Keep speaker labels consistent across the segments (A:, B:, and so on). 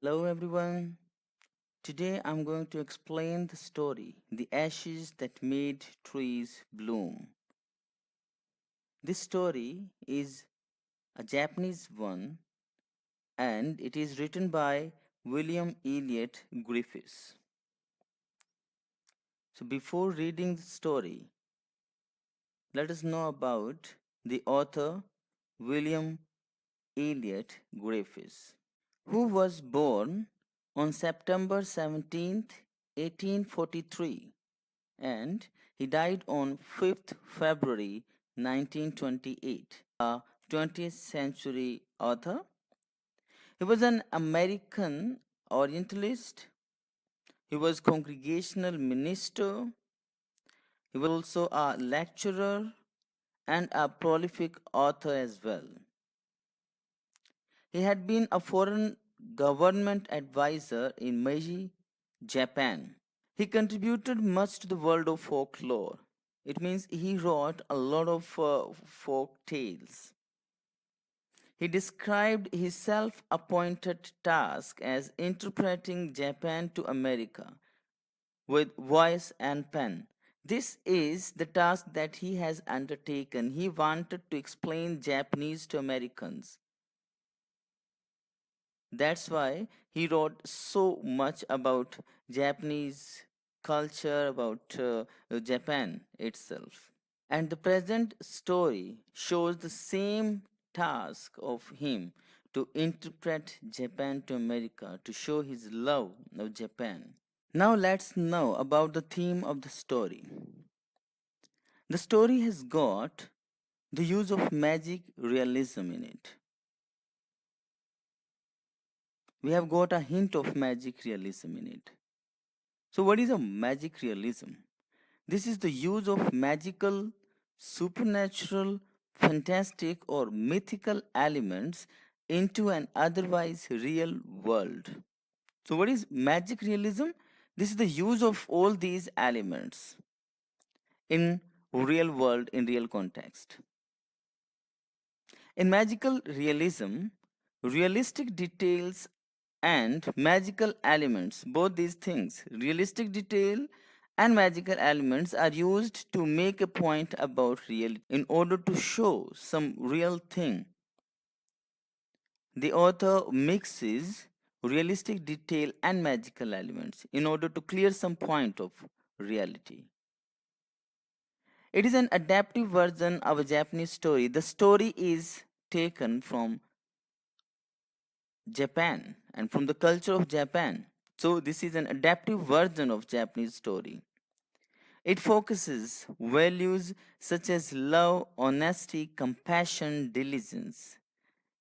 A: Hello everyone. Today I'm going to explain the story The Ashes That Made Trees Bloom. This story is a Japanese one and it is written by William Elliot Griffiths. So before reading the story, let us know about the author William Elliot Griffiths, who was born on September 17th, 1843, and he died on 5th February 1928. A 20th century author. He was an American Orientalist. He was congregational minister. He was also a lecturer and a prolific author as well. He had been a foreign government advisor in Meiji, Japan. He contributed much to the world of folklore. It means he wrote a lot of folk tales. He described his self appointed task as interpreting Japan to America with voice and pen. This is the task that he has undertaken. He wanted to explain Japanese to Americans. That's why he wrote so much about Japanese culture, about Japan itself. And the present story shows the same task of him to interpret Japan to America, to show his love of Japan. Now let's know about the theme of the story. The story has got the use of magic realism in it. We have got a hint of magic realism in it. So, what is a magic realism? This is the use of magical, supernatural, fantastic, or mythical elements into an otherwise real world. So, what is magic realism? This is the use of all these elements in real world, in real context. In magical realism, realistic details and magical elements, both these things, realistic detail and magical elements, are used to make a point about reality in order to show some real thing. The author mixes realistic detail and magical elements in order to clear some point of reality. It is an adaptive version of a Japanese story. The story is taken from Japan and from the culture of Japan. So this is an adaptive version of Japanese story. It focuses values such as love, honesty, compassion, diligence.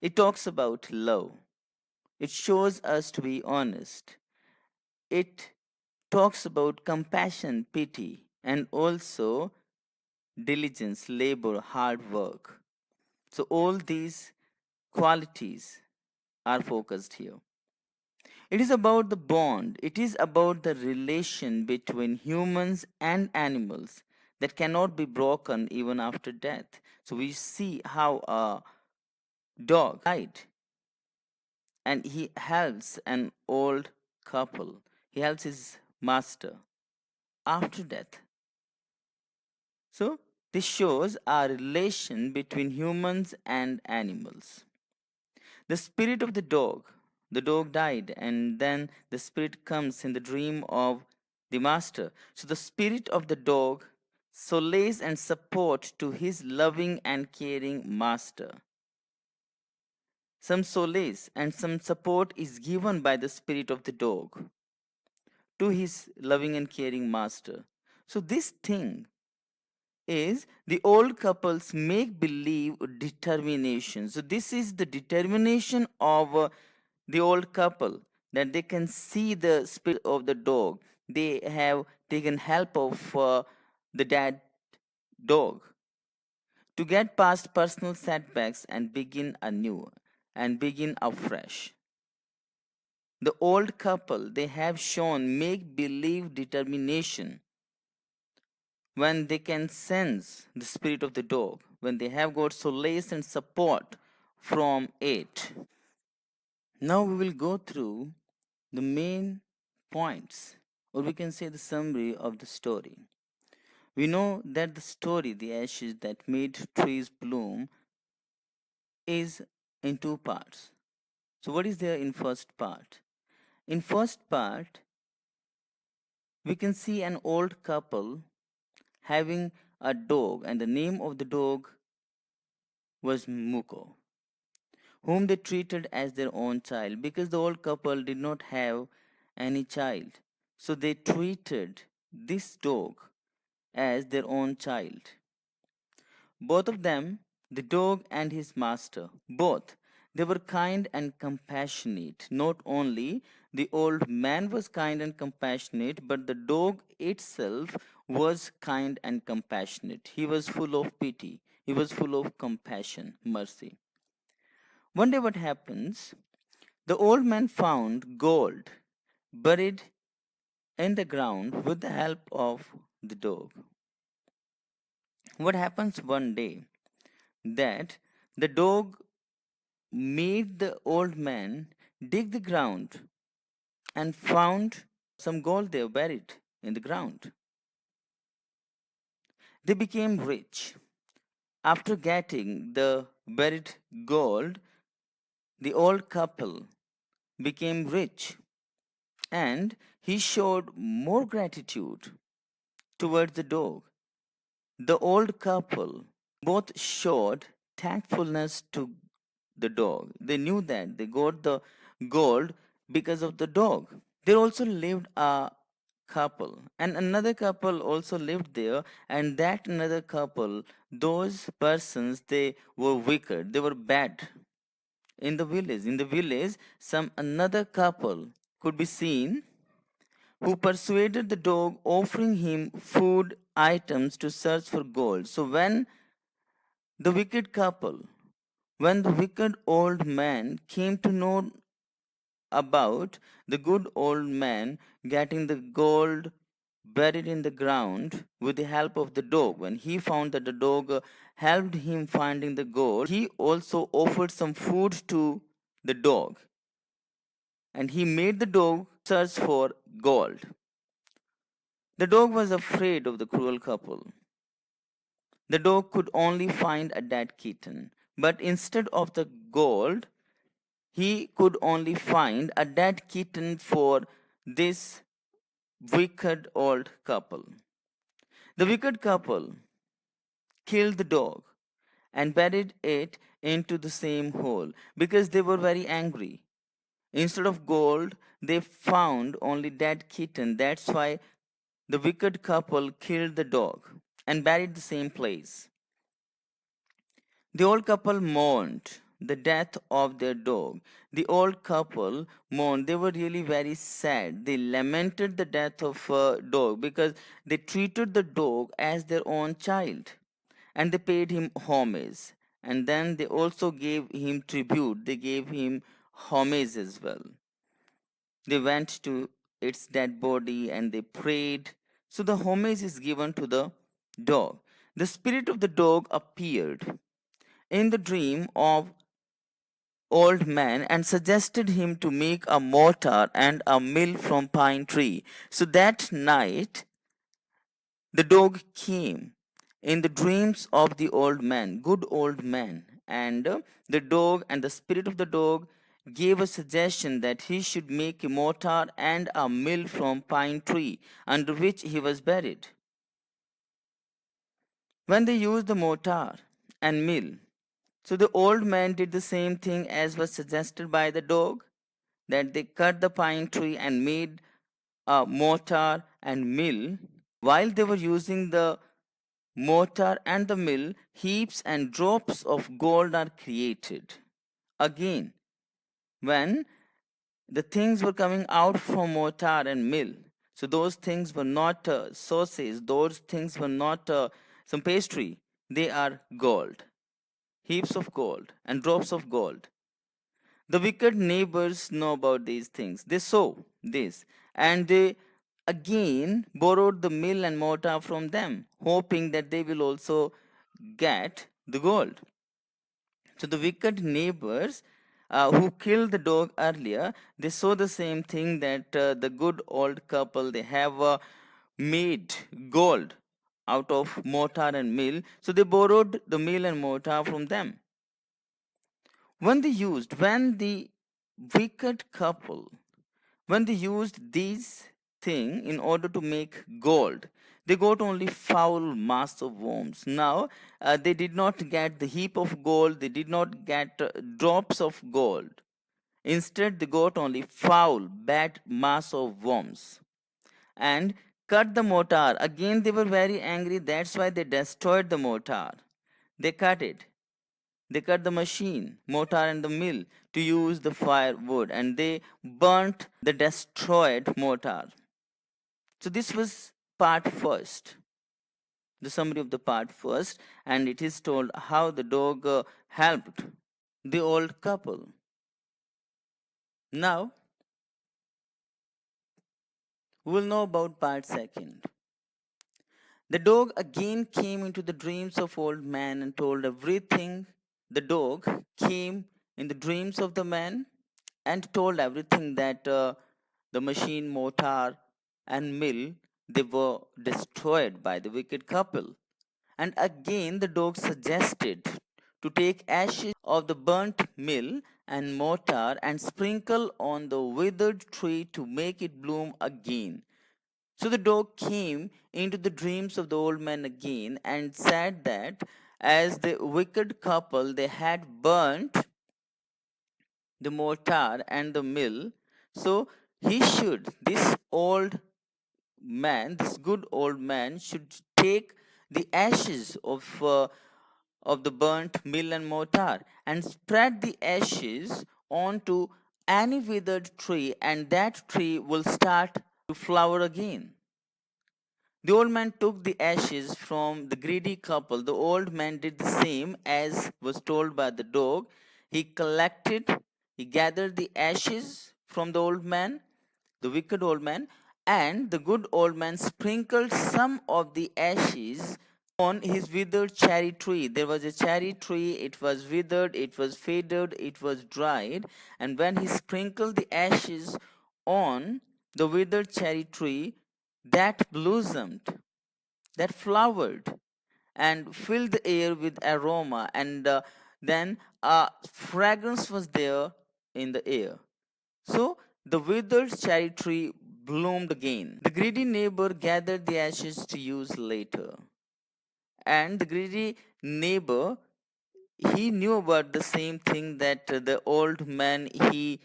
A: It talks about love. It shows us to be honest. It talks about compassion, pity, and also diligence, labor, hard work. So all these qualities are focused here. It is about the bond, it is about the relation between humans and animals that cannot be broken even after death. So we see how a dog died and he helps an old couple, he helps his master after death. So this shows a relation between humans and animals. The spirit of the dog died, and then the spirit comes in the dream of the master. So the spirit of the dog solace and support to his loving and caring master. Some solace and some support is given by the spirit of the dog to his loving and caring master. So this thing is the old couples make believe determination. So this is the determination of the old couple, that they can see the spirit of the dog. They have taken help of the dead dog to get past personal setbacks and begin anew and begin afresh. The old couple, they have shown make believe determination when they can sense the spirit of the dog, when they have got solace and support from it. Now we will go through the main points, or we can say the summary of the story. We know that the story, The Ashes That Made Trees Bloom, is in two parts. So what is there in first part? In first part, we can see an old couple having a dog, and the name of the dog was Muko, whom they treated as their own child because the old couple did not have any child. So they treated this dog as their own child. Both of them, the dog and his master, both, they were kind and compassionate. Not only the old man was kind and compassionate, but the dog itself was kind and compassionate. He was full of pity. He was full of compassion, mercy. One day, what happens? The old man found gold buried in the ground with the help of the dog. What happens one day? That the dog made the old man dig the ground and found some gold there buried in the ground. They became rich. After getting the buried gold, the old couple became rich, and he showed more gratitude towards the dog. The old couple both showed thankfulness to the dog. They knew that they got the gold because of the dog. There also lived a couple, and another couple also lived there, and that another couple, those persons, they were wicked, they were bad. In the village, some another couple could be seen who persuaded the dog, offering him food items to search for gold. So the wicked couple, when the wicked old man came to know about the good old man getting the gold buried in the ground with the help of the dog, when he found that the dog helped him finding the gold, he also offered some food to the dog, and he made the dog search for gold. The dog was afraid of the cruel couple. The dog could only find a dead kitten, but instead of the gold, he could only find a dead kitten for this wicked old couple. The wicked couple killed the dog and buried it into the same hole because they were very angry. Instead of gold, they found only dead kitten. That's why the wicked couple killed the dog and buried the same place. The old couple mourned the death of their dog. The old couple mourned. They were really very sad. They lamented the death of a dog because they treated the dog as their own child, and they paid him homage. And then they also gave him tribute. They gave him homage as well. They went to its dead body and they prayed. So the homage is given to the dog. The spirit of the dog appeared in the dream of old man and suggested him to make a mortar and a mill from pine tree. So that night the dog came in the dreams of the old man, good old man, and the dog and the spirit of the dog gave a suggestion that he should make a mortar and a mill from pine tree under which he was buried. When they used the mortar and mill, so the old man did the same thing as was suggested by the dog, that they cut the pine tree and made a mortar and mill. While they were using the mortar and the mill, heaps and drops of gold are created. Again, when the things were coming out from mortar and mill, so those things were not sauces, those things were not some pastry, they are gold, heaps of gold and drops of gold. The wicked neighbors know about these things. They saw this and they again borrowed the mill and mortar from them, hoping that they will also get the gold. So the wicked neighbors who killed the dog earlier, they saw the same thing, that the good old couple, they have made gold out of mortar and mill. So they borrowed the mill and mortar from them. When the wicked couple, when they used these thing in order to make gold, they got only foul mass of worms. Now they did not get the heap of gold, they did not get drops of gold. Instead, they got only foul, bad mass of worms. And cut the mortar. Again, they were very angry. That's why they destroyed the mortar. They cut it. They cut the machine, mortar, and the mill to use the firewood, and they burnt the destroyed mortar. So, this was part first, the summary of the part first, and it is told how the dog helped the old couple. Now, we will know about part second. The dog again came into the dreams of old man and told everything. The dog came in the dreams of the man and told everything, that the machine, mortar, and mill, they were destroyed by the wicked couple. And again the dog suggested to take ashes of the burnt mill and mortar and sprinkle on the withered tree to make it bloom again. So the dog came into the dreams of the old man again and said that as the wicked couple, they had burnt the mortar and the mill, so this old man, this good old man, should take the ashes of the burnt mill and mortar and spread the ashes onto any withered tree, and that tree will start to flower again. The old man took the ashes from the greedy couple. The old man did the same as was told by the dog. He he gathered the ashes from the old man, the wicked old man, and the good old man sprinkled some of the ashes on his withered cherry tree. There was a cherry tree, it was withered, it was faded, it was dried, and when he sprinkled the ashes on the withered cherry tree, that blossomed, that flowered, and filled the air with aroma, and then a fragrance was there in the air. So the withered cherry tree bloomed again. The greedy neighbor gathered the ashes to use later. And the greedy neighbor, he knew about the same thing, that the old man, he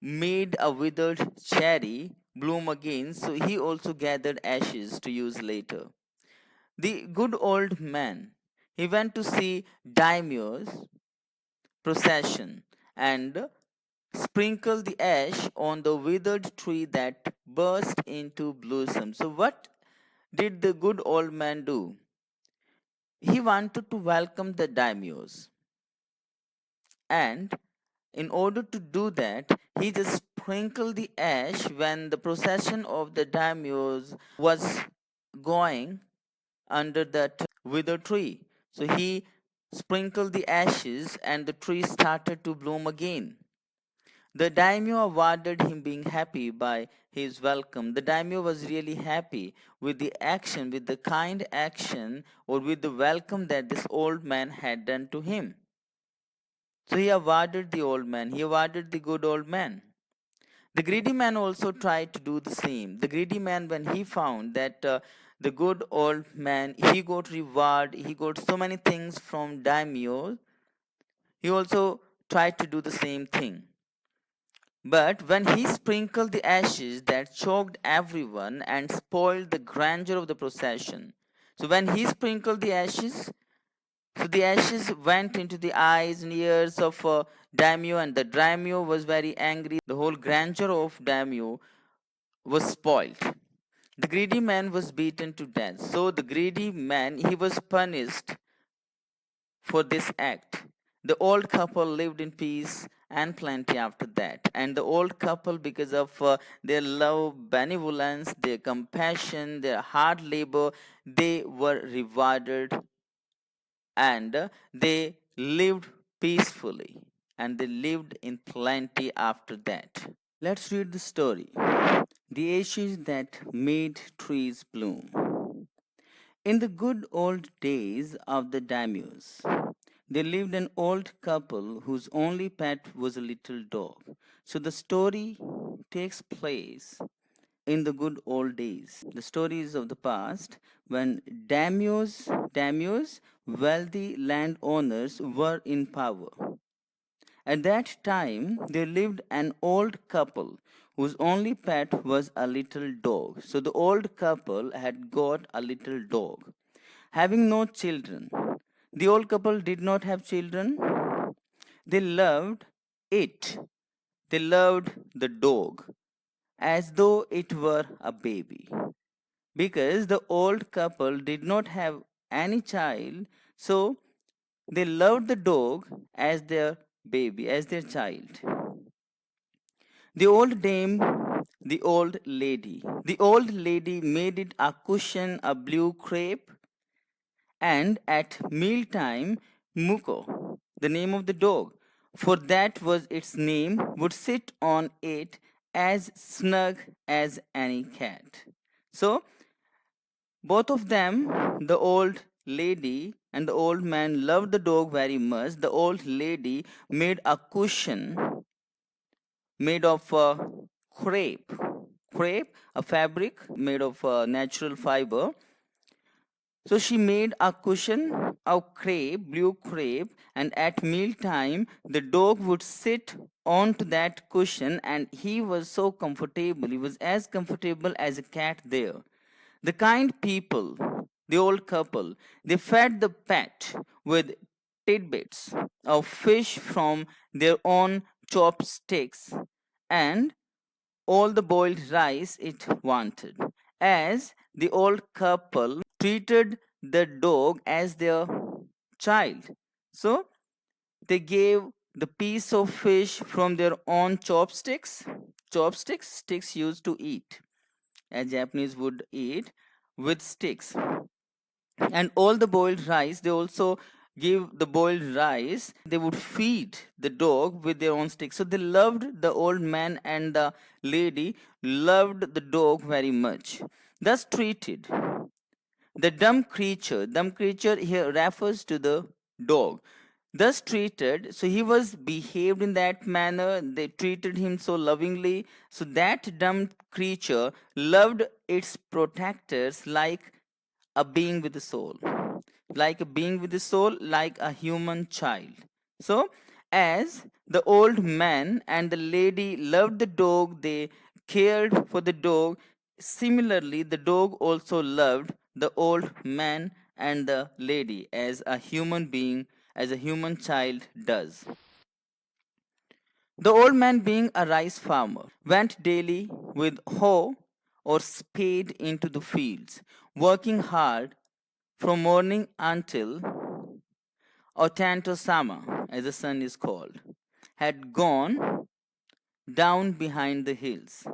A: made a withered cherry bloom again, so he also gathered ashes to use later. The good old man, he went to see daimyo's procession and sprinkle the ash on the withered tree that burst into blossom. So what did the good old man do? He wanted to welcome the daimyos, and in order to do that, he just sprinkled the ash when the procession of the daimyos was going under that withered tree. So he sprinkled the ashes and the tree started to bloom again. The daimyo awarded him being happy by his welcome. The daimyo was really happy with the action, with the kind action, or with the welcome that this old man had done to him. So he awarded the old man, he awarded the good old man. The greedy man also tried to do the same. The greedy man, when he found that the good old man, he got reward, he got so many things from daimyo, he also tried to do the same thing. But when he sprinkled the ashes, that choked everyone and spoiled the grandeur of the procession. So when he sprinkled the ashes, so the ashes went into the eyes and ears of daimyo, and the daimyo was very angry. The whole grandeur of daimyo was spoiled. The greedy man was beaten to death. So the greedy man, he was punished for this act. The old couple lived in peace and plenty after that. And the old couple, because of their love, benevolence, their compassion, their hard labor, they were rewarded, and they lived peacefully. and they lived in plenty after that. Let's read the story. The ashes that made trees bloom. In the good old days of the daimyos, there lived an old couple whose only pet was a little dog. So the story takes place in the good old days. The stories of the past when daimyos, wealthy landowners, were in power. At that time, there lived an old couple whose only pet was a little dog. So the old couple had got a little dog. Having no children, the old couple did not have children. They loved it. They loved the dog as though it were a baby. Because the old couple did not have any child, so they loved the dog as their baby, as their child. The old dame, the old lady. The old lady made it a cushion, a blue crepe, and at mealtime, Muko, the name of the dog, for that was its name, would sit on it as snug as any cat. So, both of them, the old lady and the old man, loved the dog very much. The old lady made a cushion made of crepe. Crepe, a fabric made of natural fiber. So she made a cushion of crepe, blue crepe, and at mealtime the dog would sit onto that cushion and he was so comfortable. He was as comfortable as a cat there. The kind people, the old couple, they fed the pet with tidbits of fish from their own chopsticks and all the boiled rice it wanted, as the old couple treated the dog as their child. So they gave the piece of fish from their own chopsticks, sticks used to eat, as Japanese would eat with sticks, and all the boiled rice they also give the boiled rice they would feed the dog with their own sticks. So they loved the old man and the lady loved the dog very much. Thus treated the dumb creature here refers to the dog. Thus treated, so he was behaved in that manner, they treated him so lovingly. So that dumb creature loved its protectors like a being with a soul, like a being with a soul, like a human child. So, as the old man and the lady loved the dog, they cared for the dog. Similarly, the dog also loved the old man and the lady as a human being, as a human child does. The old man, being a rice farmer, went daily with hoe or spade into the fields, working hard from morning until Otanto Sama, as the sun is called, had gone down behind the hills.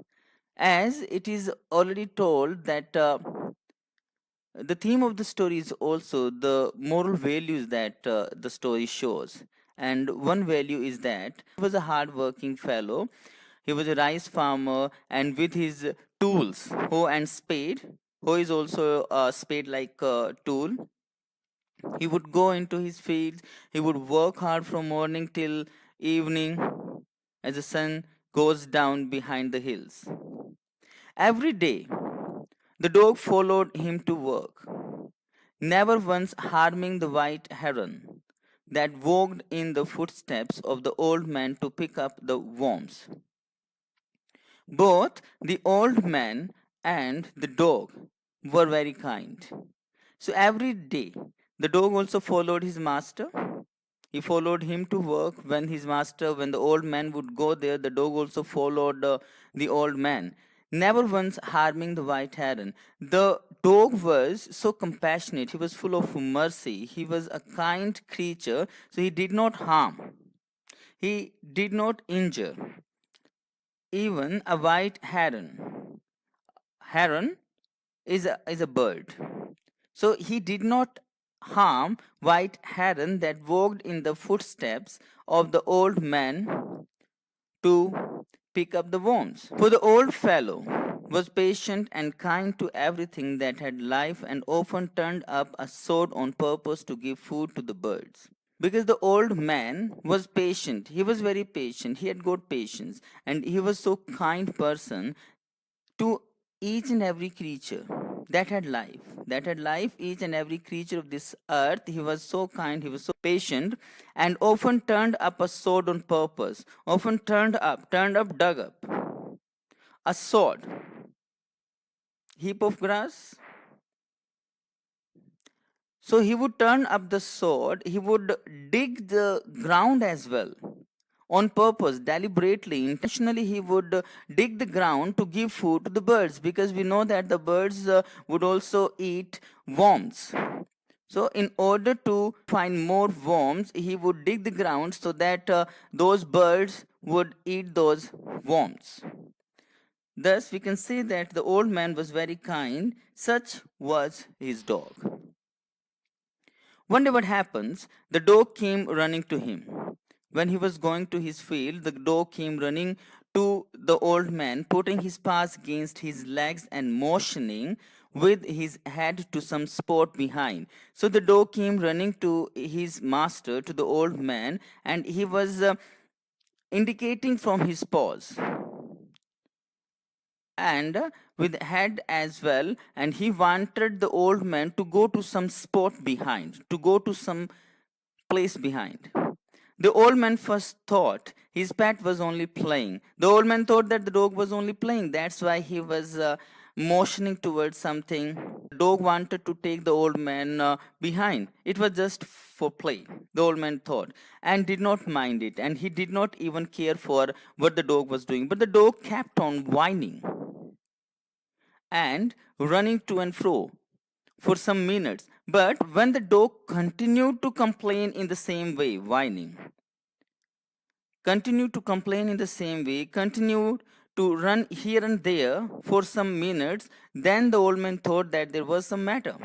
A: As it is already told that the theme of the story is also the moral values that the story shows. And one value is that he was a hard working fellow. He was a rice farmer, and with his tools, hoe and spade, hoe is also a spade like tool. He would go into his fields, he would work hard from morning till evening as the sun goes down behind the hills. Every day, the dog followed him to work, never once harming the white heron that walked in the footsteps of the old man to pick up the worms. Both the old man and the dog were very kind. So every day, the dog also followed his master. He followed him to work when his master, when the old man would go there, the dog also followed the old man, never once harming the white heron. The dog was so compassionate, he was full of mercy, he was a kind creature, so he did not harm, he did not injure even a white heron. Heron is a bird. So he did not harm white heron that walked in the footsteps of the old man to pick up the worms. For the old fellow was patient and kind to everything that had life and often turned up a sword on purpose to give food to the birds. Because the old man was patient, he was very patient, he had good patience, and he was so kind person to each and every creature that had life, each and every creature of this earth. He was so kind, he was so patient, and often turned up a sword on purpose, often dug up a sword, heap of grass. So he would turn up the sword, he would dig the ground as well. On purpose, deliberately, intentionally, he would dig the ground to give food to the birds, because we know that the birds would also eat worms. So, in order to find more worms, he would dig the ground so that those birds would eat those worms. Thus, we can say that the old man was very kind, such was his dog. One day, what happens? The dog came running to him. When he was going to his field, the dog came running to the old man, putting his paws against his legs and motioning with his head to some spot behind. So the dog came running to his master, to the old man, and he was indicating from his paws and with head as well, and he wanted the old man to go to some spot behind, to go to some place behind. The old man first thought his pet was only playing. The old man thought that the dog was only playing. That's why he was motioning towards something. The dog wanted to take the old man behind. It was just for play, the old man thought, and did not mind it. And he did not even care for what the dog was doing. But the dog kept on whining and running to and fro for some minutes. But when the dog continued to complain in the same way, whining, continued to complain in the same way, continued to run here and there for some minutes, then the old man thought that there was some matter.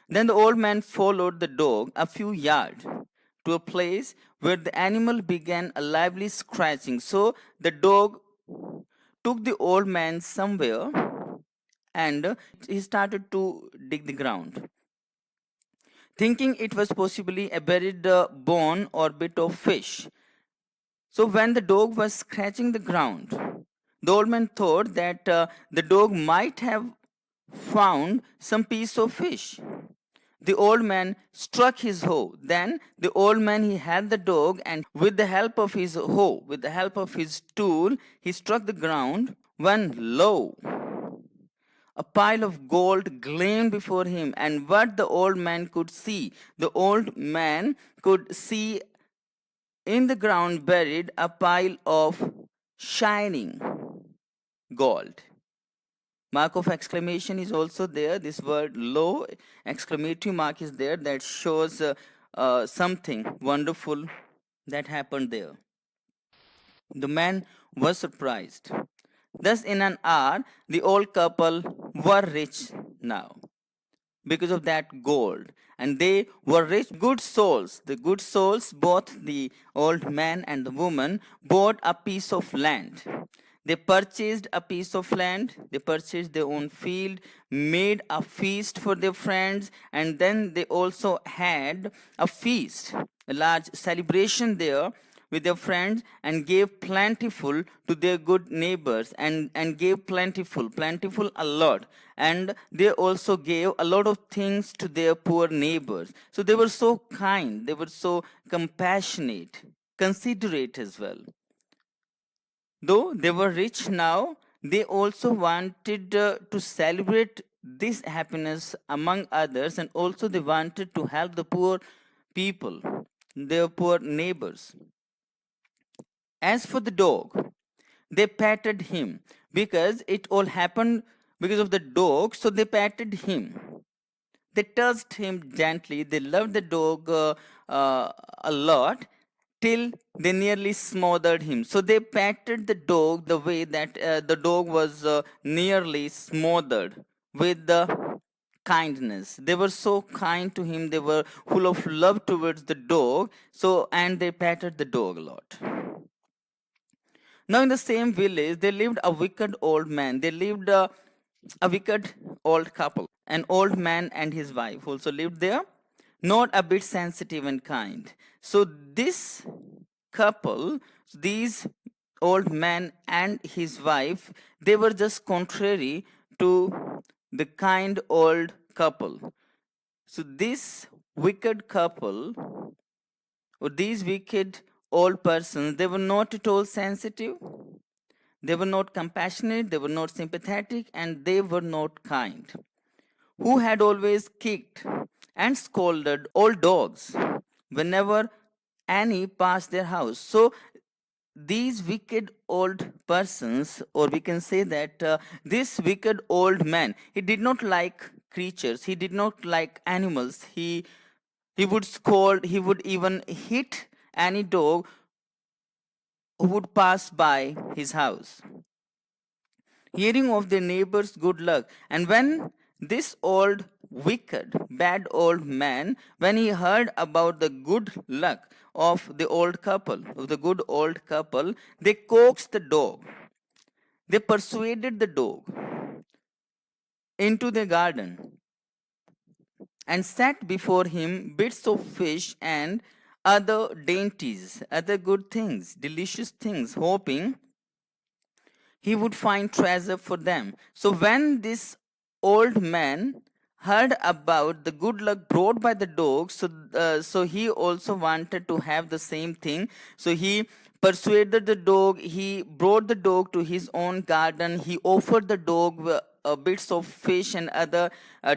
A: Then the old man followed the dog a few yards to a place where the animal began a lively scratching. So the dog took the old man somewhere and he started to dig the ground, thinking it was possibly a buried bone or bit of fish. So when the dog was scratching the ground, the old man thought that the dog might have found some piece of fish. The old man struck his hoe. Then the old man he had the dog, and with the help of his hoe, with the help of his tool, he struck the ground. When lo, a pile of gold gleamed before him, and what the old man could see, the old man could see in the ground buried a pile of shining gold. Mark of exclamation is also there. This word lo, exclamatory mark is there, that shows something wonderful that happened there. The man was surprised. Thus, in an hour, the old couple were rich now because of that gold, and they were rich, good souls. The good souls, both the old man and the woman, bought a piece of land. They purchased a piece of land, they purchased their own field, made a feast for their friends, and then they also had a feast, a large celebration there with their friends, and gave plentiful to their good neighbors, and gave plentiful a lot. And they also gave a lot of things to their poor neighbors. So they were so kind, they were so compassionate, considerate as well. Though they were rich now, they also wanted to celebrate this happiness among others, and also they wanted to help the poor people, their poor neighbors. As for the dog, they patted him because it all happened because of the dog, so they patted him. They touched him gently, they loved the dog a lot, till they nearly smothered him. So they patted the dog the way that the dog was nearly smothered with the kindness. They were so kind to him. They were full of love towards the dog. So, and they patted the dog a lot. Now, in the same village, there lived a wicked old man. There lived a wicked old couple. An old man and his wife also lived there, not a bit sensitive and kind. So, this couple, these old man and his wife, they were just contrary to the kind old couple. So, this wicked couple, or these wicked old persons, they were not at all sensitive, they were not compassionate, they were not sympathetic, and they were not kind. Who had always kicked and scolded old dogs whenever any passed their house. So, these wicked old persons, or we can say that this wicked old man, he did not like creatures, he did not like animals. He would scold, he would even hit any dog who would pass by his house, hearing of their neighbor's good luck. And when this old, wicked, bad old man, when he heard about the good luck of the old couple, of the good old couple, they coaxed the dog. They persuaded the dog into the garden and set before him bits of fish and other dainties, other good things, delicious things, hoping he would find treasure for them. So when this old man heard about the good luck brought by the dog, so he also wanted to have the same thing. So he persuaded the dog. He brought the dog to his own garden. He offered the dog bits of fish and other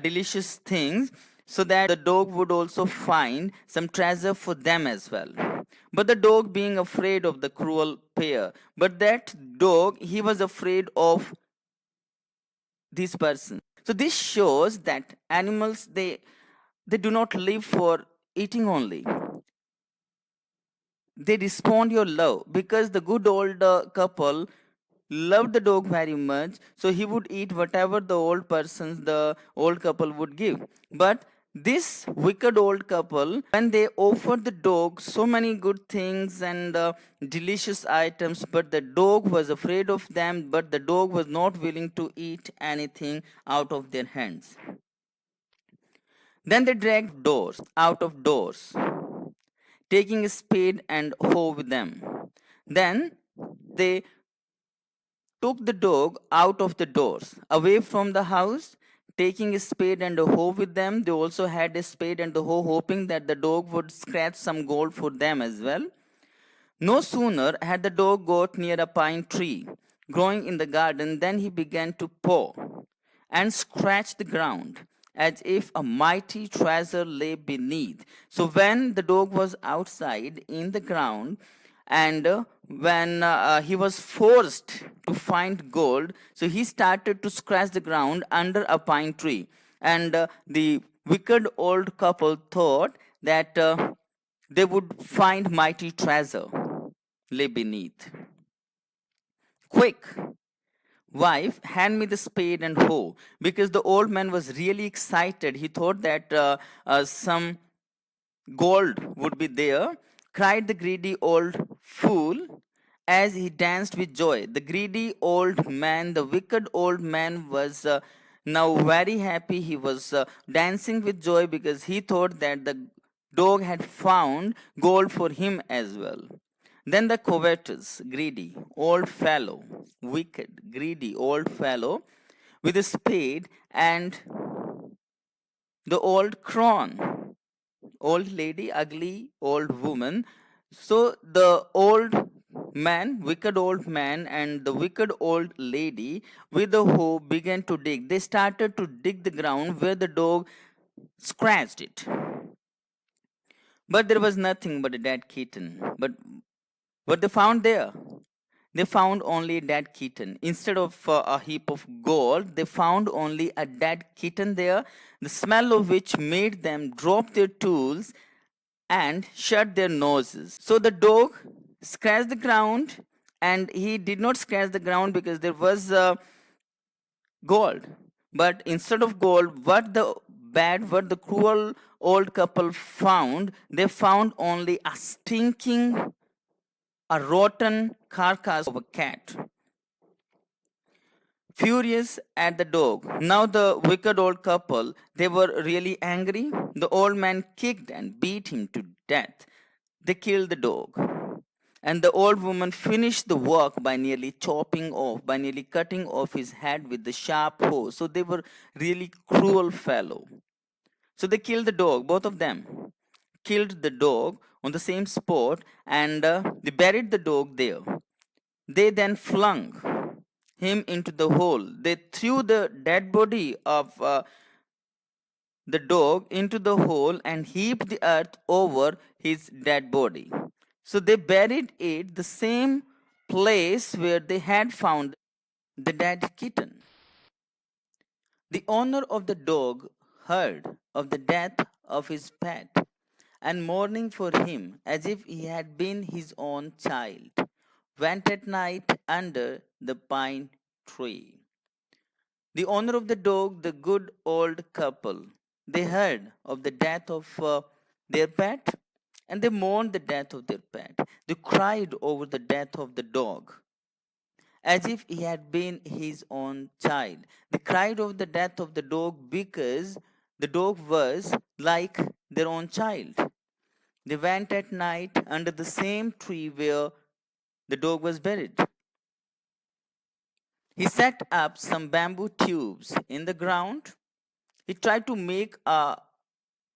A: delicious things, so that the dog would also find some treasure for them as well. But the dog being afraid of the cruel pair, but that dog, he was afraid of this person. So this shows that animals, they do not live for eating only. They respond your love, because the good old couple loved the dog very much, so he would eat whatever the old persons, the old couple would give. But this wicked old couple, when they offered the dog so many good things and delicious items, but the dog was afraid of them, but the dog was not willing to eat anything out of their hands. Then they dragged doors out of doors, taking a spade and hoe with them. Then they took the dog out of the doors, away from the house, taking a spade and a hoe with them. They also had a spade and a hoe, hoping that the dog would scratch some gold for them as well. No sooner had the dog got near a pine tree growing in the garden than he began to paw and scratch the ground as if a mighty treasure lay beneath. So when the dog was outside in the ground, and when he was forced to find gold, so he started to scratch the ground under a pine tree. And the wicked old couple thought that they would find mighty treasure lay beneath. Quick, wife, hand me the spade and hoe, because the old man was really excited. He thought that some gold would be there. Cried the greedy old fool as he danced with joy. The greedy old man, the wicked old man, was now very happy. He was dancing with joy because he thought that the dog had found gold for him as well. Then the covetous, greedy, old fellow, wicked, greedy, old fellow, with a spade and the old crone, old lady, ugly old woman. So the old man, wicked old man, and the wicked old lady with the hoe began to dig. They started to dig the ground where the dog scratched it. But there was nothing but a dead kitten. But what they found there? They found only a dead kitten. Instead of a heap of gold, they found only a dead kitten there, the smell of which made them drop their tools and shut their noses. So the dog scratched the ground, and he did not scratch the ground because there was gold. But instead of gold, what the cruel old couple found, they found only a stinking, a rotten carcass of a cat. Furious at the dog. Now the wicked old couple, they were really angry. The old man kicked and beat him to death. They killed the dog. And the old woman finished the work by nearly cutting off his head with the sharp hoe. So they were really cruel fellow. So they killed the dog, both of them. Killed the dog on the same spot and they buried the dog there. They then flung him into the hole. They threw the dead body of the dog into the hole and heaped the earth over his dead body. So they buried it the same place where they had found the dead kitten. The owner of the dog heard of the death of his pet and mourning for him as if he had been his own child, went at night under the pine tree. The owner of the dog, the good old couple, they heard of the death of their pet and they mourned the death of their pet. They cried over the death of the dog as if he had been his own child. They cried over the death of the dog because the dog was like their own child. They went at night under the same tree where the dog was buried. He set up some bamboo tubes in the ground. He tried to make a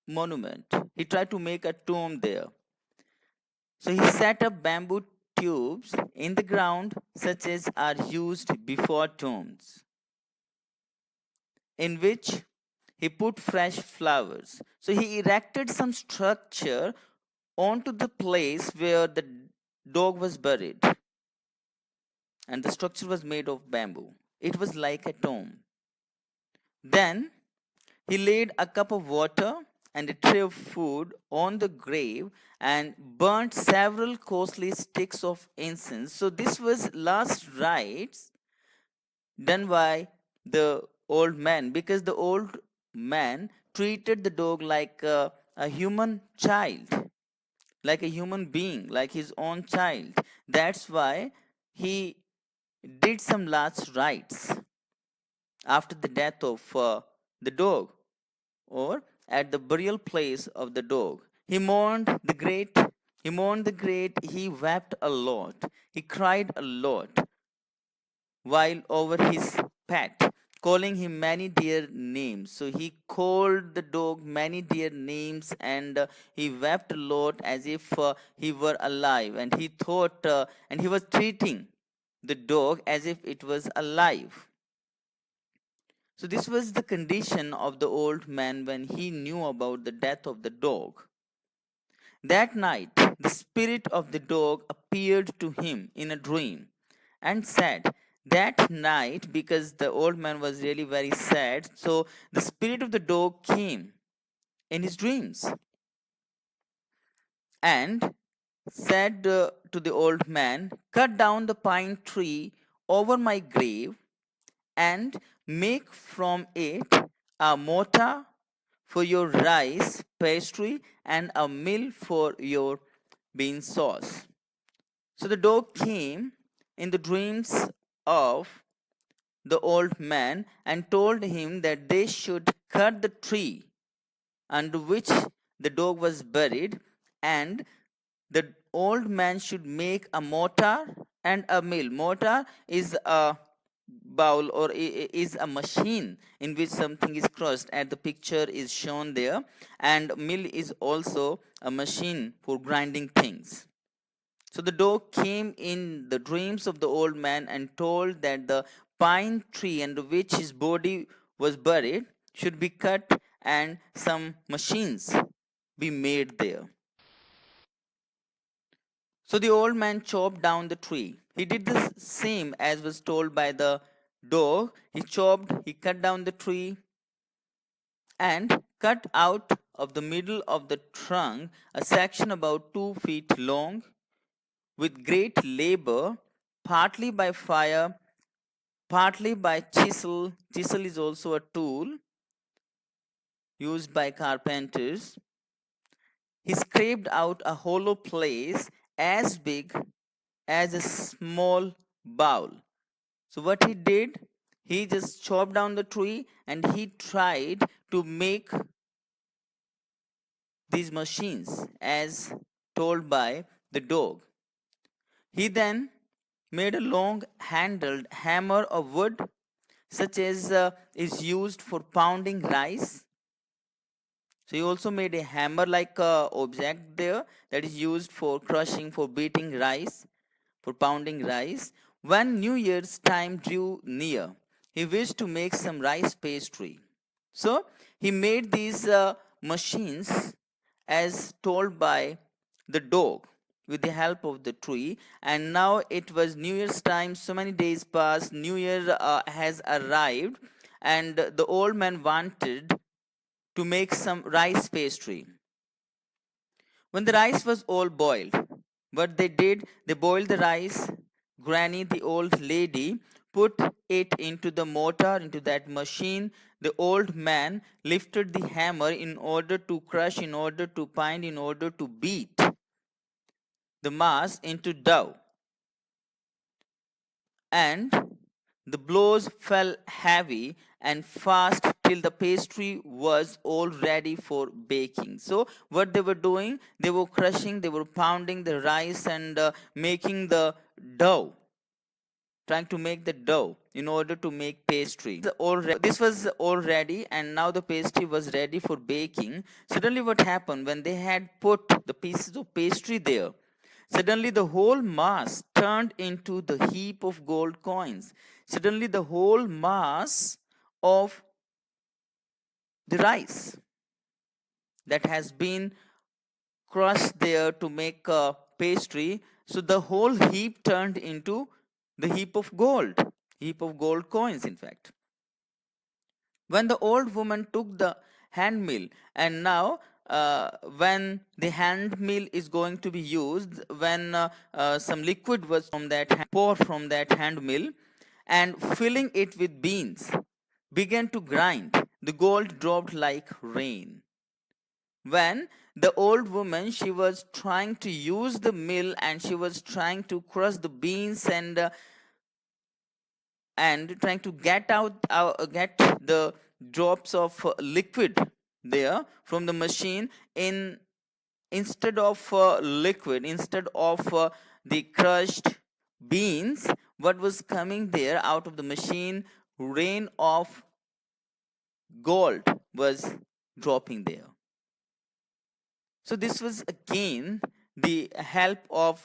A: monument. He tried to make a tomb there. So he set up bamboo tubes in the ground, such as are used before tombs, in which he put fresh flowers. So he erected some structure onto the place where the dog was buried, and the structure was made of bamboo. It was like a tomb. Then he laid a cup of water and a tray of food on the grave and burnt several costly sticks of incense. So this was last rites done by the old man, because the old man treated the dog like a human child, like a human being, like his own child. That's why he did some last rites after the death of the dog, or at the burial place of the dog. He mourned the great, he wept a lot, he cried a lot while over his pet, calling him many dear names. So he called the dog many dear names and he wept a lot as if he were alive, and he thought and he was treating the dog as if it was alive. So, this was the condition of the old man when he knew about the death of the dog. That night, the spirit of the dog appeared to him in a dream and said, that night, because the old man was really very sad, so the spirit of the dog came in his dreams and said to the old man, cut down the pine tree over my grave and make from it a mortar for your rice pastry and a mill for your bean sauce. So the dog came in the dreams of the old man and told him that they should cut the tree under which the dog was buried, and the old man should make a mortar and a mill. Mortar is a bowl, or is a machine in which something is crushed, and the picture is shown there, and mill is also a machine for grinding things. So the dog came in the dreams of the old man and told that the pine tree under which his body was buried should be cut and some machines be made there. So the old man chopped down the tree. He did the same as was told by the dog. He cut down the tree and cut out of the middle of the trunk a section about 2 feet long with great labor, partly by fire, partly by chisel. Chisel is also a tool used by carpenters. He scraped out a hollow place as big as a small bowl. So, what he did, he just chopped down the tree and he tried to make these machines as told by the dog. He then made a long handled hammer of wood, such as is used for pounding rice. So he also made a hammer like object there that is used for crushing, for beating rice, for pounding rice. When New Year's time drew near, he wished to make some rice pastry. So he made these machines as told by the dog with the help of the tree. And now it was New Year's time, so many days passed, New Year has arrived, and the old man wanted to make some rice pastry. When the rice was all boiled, what they did, they boiled the rice. Granny, the old lady, put it into the mortar, into that machine. The old man lifted the hammer in order to crush, in order to pound, in order to beat the mass into dough. And the blows fell heavy and fast till the pastry was all ready for baking. So, what they were doing, they were crushing, they were pounding the rice and making the dough, trying to make the dough in order to make pastry. This was all ready, and now the pastry was ready for baking. Suddenly, what happened when they had put the pieces of pastry there? Suddenly, the whole mass turned into the heap of gold coins. Suddenly, the whole mass of the rice that has been crushed there to make a pastry, so the whole heap turned into the heap of gold coins, in fact. When the old woman took the hand mill, and now when the hand mill is going to be used, when some liquid was poured from that hand mill, and filling it with beans, began to grind, the gold dropped like rain. When the old woman, she was trying to use the mill and she was trying to crush the beans and trying to get the drops of liquid there from the machine, in instead of liquid, instead of the crushed beans, what was coming there out of the machine, rain of gold was dropping there. So this was again the help of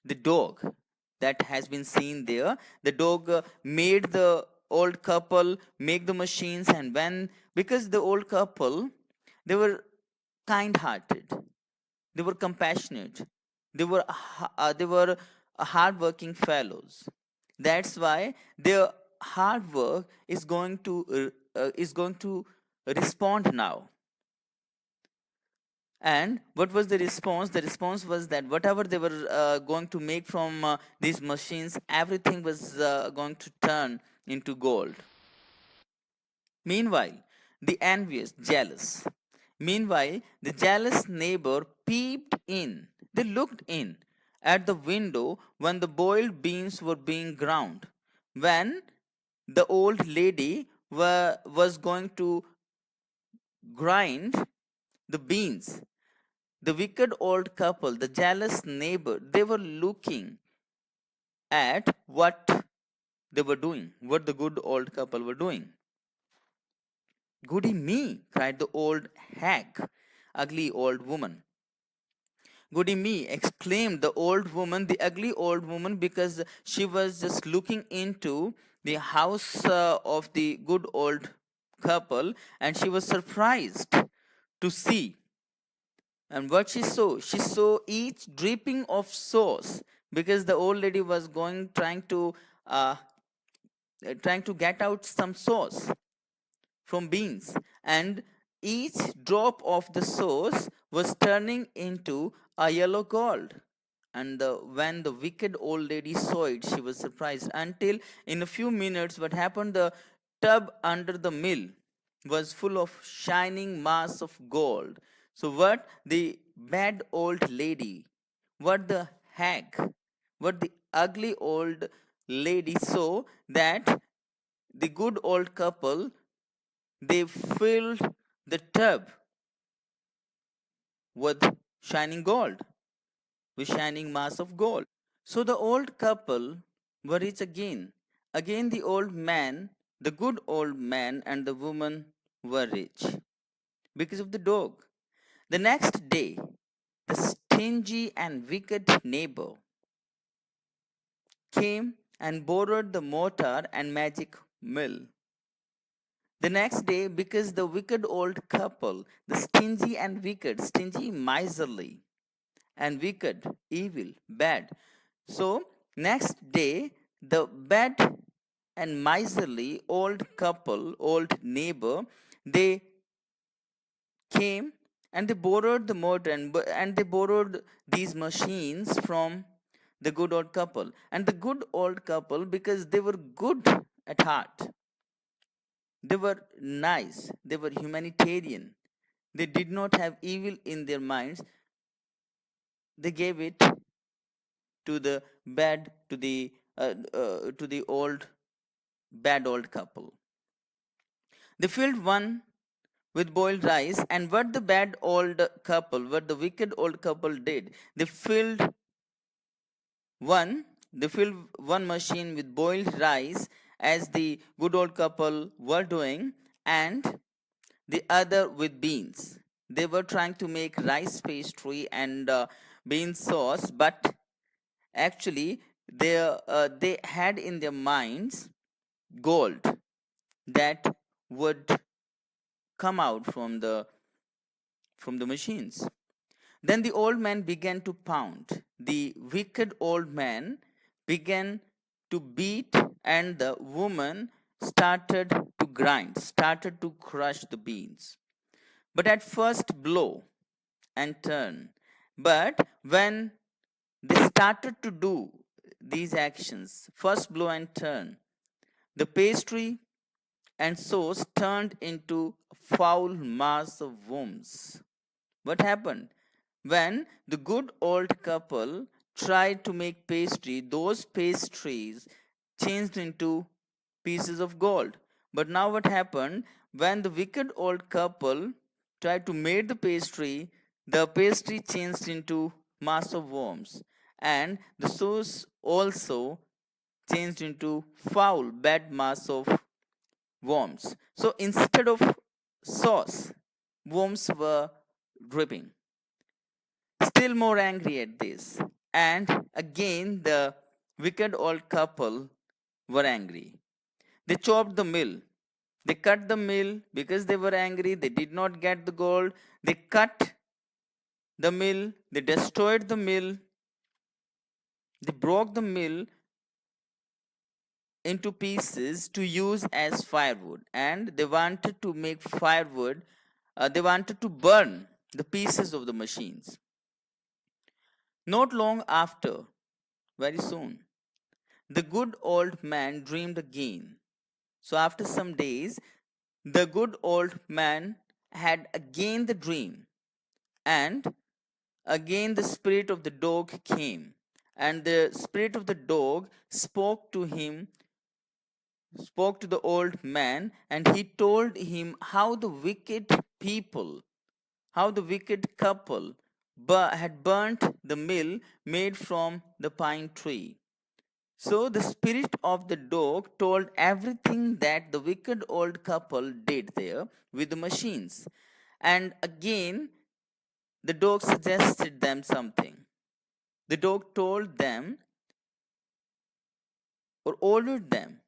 A: the dog that has been seen there. The dog made the old couple make the machines, and when, because the old couple, they were kind hearted, they were compassionate, they were hardworking fellows. That's why their hard work is going to respond now. And what was the response? The response was that whatever they were going to make from these machines, everything was going to turn into gold. Meanwhile, meanwhile, the jealous neighbor peeped in. They looked in at the window when the boiled beans were being ground. When the old lady was going to grind the beans, the wicked old couple, the jealous neighbor, they were looking at what they were doing, what the good old couple were doing. Goody me, cried the old hag, ugly old woman. Goody me, exclaimed the old woman, the ugly old woman, because she was just looking into the house of the good old couple, and she was surprised to see. And what she saw each dripping of sauce, because the old lady was uh, trying to get out some sauce from beans, and each drop of the sauce was turning into a yellow gold. And when the wicked old lady saw it, she was surprised. Until in a few minutes, what happened? The tub under the mill was full of shining mass of gold. So, what the bad old lady, what the hag, what the ugly old lady saw that the good old couple, they filled the tub with shining gold, with shining mass of gold. So the old couple were rich again. Again, the old man, the good old man, and the woman were rich because of the dog. The next day, the stingy and wicked neighbor came and borrowed the mortar and magic mill. The next day, because the wicked old couple, the stingy, miserly, and wicked, evil, bad. So, next day, the bad and miserly old couple, old neighbor, they came and they borrowed the mortar and they borrowed these machines from the good old couple. And the good old couple, because they were good at heart, they were nice, they were humanitarian, they did not have evil in their minds, they gave it to the to the old bad old couple. They filled one with boiled rice, and what the bad old couple, what the wicked old couple did, one, they filled one machine with boiled rice as the good old couple were doing, and the other with beans. They were trying to make rice pastry and bean sauce, but actually they had in their minds gold that would come out from the machines. Then the old man began to pound. The wicked old man began to beat, and the woman started to grind, started to crush the beans. But at first, blow and turn. But when they started to do these actions, first blow and turn, the pastry and sauce turned into a foul mass of worms. What happened? When the good old couple tried to make pastry, those pastries changed into pieces of gold. But now what happened? When the wicked old couple tried to make the pastry changed into mass of worms. And the sauce also changed into foul, bad mass of worms. So instead of sauce, worms were dripping. Still more angry at this. And again, the wicked old couple were angry. They chopped the mill. They cut the mill because they were angry. They did not get the gold. They cut the mill. They destroyed the mill. They broke the mill into pieces to use as firewood. And they wanted to make firewood. They wanted to burn the pieces of the machines. Not long after, very soon, the good old man dreamed again. So, after some days, the good old man had again the dream, and again the spirit of the dog came. And the spirit of the dog spoke to him, spoke to the old man, and he told him how the wicked people, how the wicked couple had burnt the mill made from the pine tree. So the spirit of the dog told everything that the wicked old couple did there with the machines. And again, the dog suggested them something. The dog told them or ordered them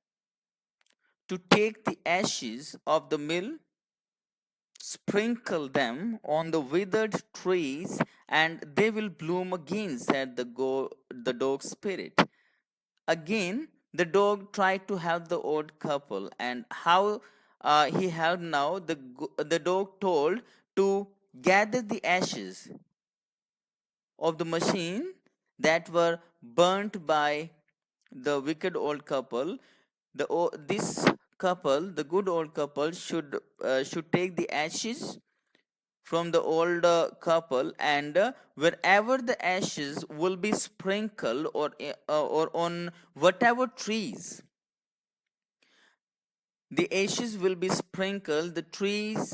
A: to take the ashes of the mill, sprinkle them on the withered trees, and they will bloom again, said the dog spirit. Again, the dog tried to help the old couple, and how he helped now, the dog told to gather the ashes of the machine that were burnt by the wicked old couple. This couple, the good old couple, should take the ashes from the old couple, and wherever the ashes will be sprinkled, or on whatever trees the ashes will be sprinkled, the trees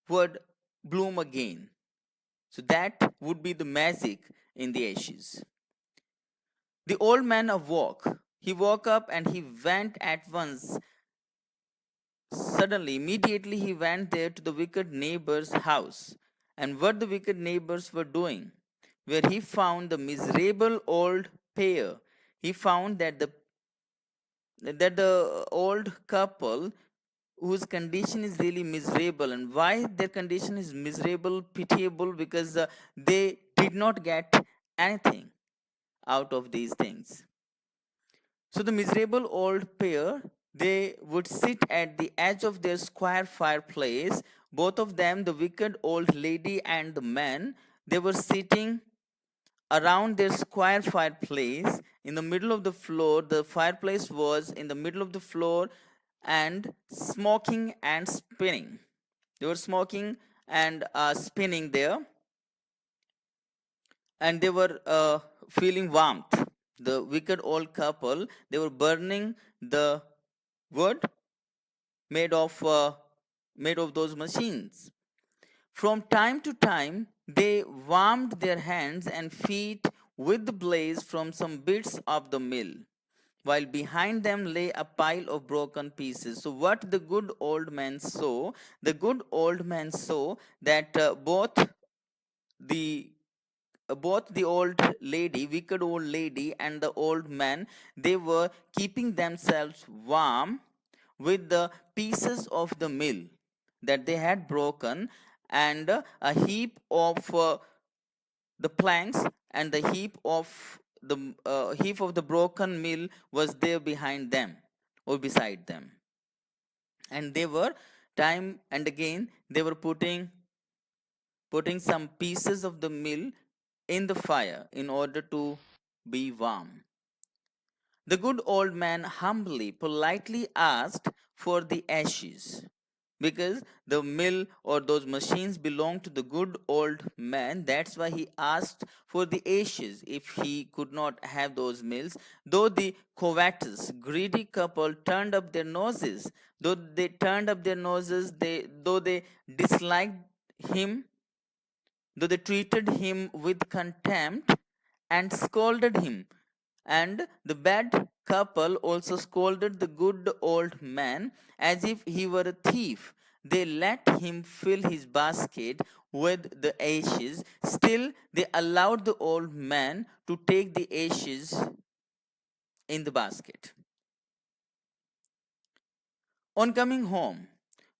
A: would bloom again. So that would be the magic in the ashes. The old man awoke. He woke up and he went at once. Suddenly, immediately, he went there to the wicked neighbor's house. And what the wicked neighbors were doing, where he found the miserable old pair. He found that the old couple whose condition is really miserable. And why their condition is miserable, pitiable? Because they did not get anything out of these things. So the miserable old pair, they would sit at the edge of their square fireplace. Both of them, the wicked old lady and the man, they were sitting around their square fireplace in the middle of the floor. The fireplace was in the middle of the floor, and smoking and spinning. They were smoking and spinning there, and they were feeling warmth. The wicked old couple, they were burning the wood made of uh, made of those machines. From time to time, they warmed their hands and feet with the blaze from some bits of the mill, while behind them lay a pile of broken pieces. So, what the good old man saw that the both the old lady, wicked old lady, and the old man, they were keeping themselves warm with the pieces of the mill that they had broken, and a heap of the planks, and the heap of the broken mill was there behind them or beside them. And they were, time and again, they were putting some pieces of the mill in the fire in order to be warm. The good old man humbly, politely asked for the ashes, because the mill or those machines belonged to the good old man. That's why he asked for the ashes if he could not have those mills. Though the covetous, greedy couple turned up their noses, though they disliked him, though they treated him with contempt and scolded him. And the bad couple also scolded the good old man as if he were a thief. They let him fill his basket with the ashes. Still, they allowed the old man to take the ashes in the basket. On coming home,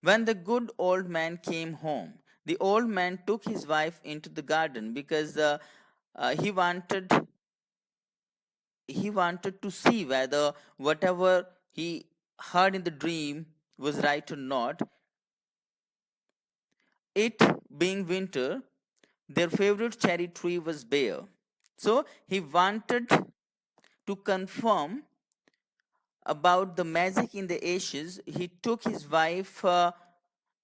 A: when the good old man came home, the old man took his wife into the garden, because he wanted to see whether whatever he heard in the dream was right or not. It being winter, their favorite cherry tree was bare. So he wanted to confirm about the magic in the ashes. He took his wife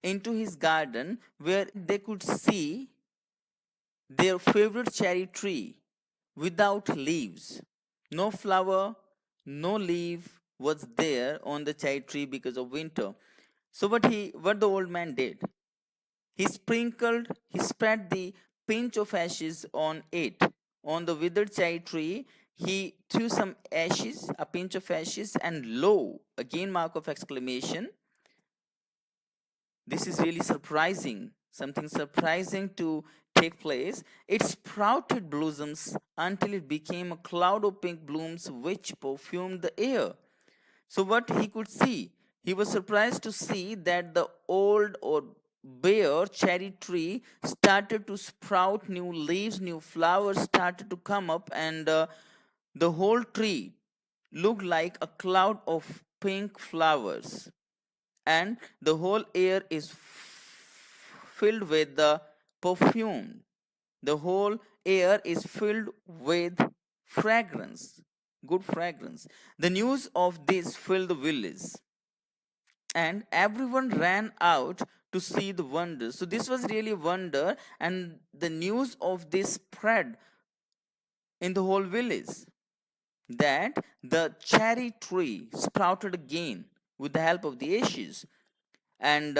A: into his garden, where they could see their favorite cherry tree without leaves. No flower, no leaf was there on the cherry tree because of winter. So what the old man did, he spread the pinch of ashes on it, on the withered cherry tree. He threw some ashes, a pinch of ashes, and lo, again mark of exclamation. This is really surprising. Something surprising to take place. It sprouted blossoms until it became a cloud of pink blooms which perfumed the air. So, what he could see, he was surprised to see that the old or bare cherry tree started to sprout new leaves, new flowers started to come up, and the whole tree looked like a cloud of pink flowers, and the whole air is filled with the perfume. The whole air is filled with fragrance, good fragrance. The news of this filled the village, and everyone ran out to see the wonder. So this was really a wonder, and the news of this spread in the whole village that the cherry tree sprouted again with the help of the ashes. And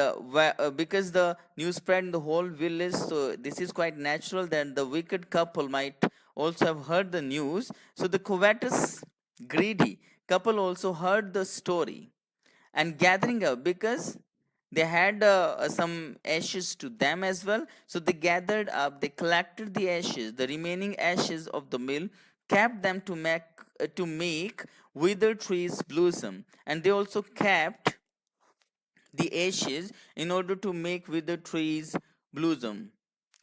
A: because the news spread in the whole village, so this is quite natural that the wicked couple might also have heard the news. So the covetous, greedy couple also heard the story and gathering up, because they had some ashes to them as well. So they gathered up, they collected the ashes, the remaining ashes of the mill, kept them to make withered trees blossom, and they also kept the ashes in order to make withered trees blossom,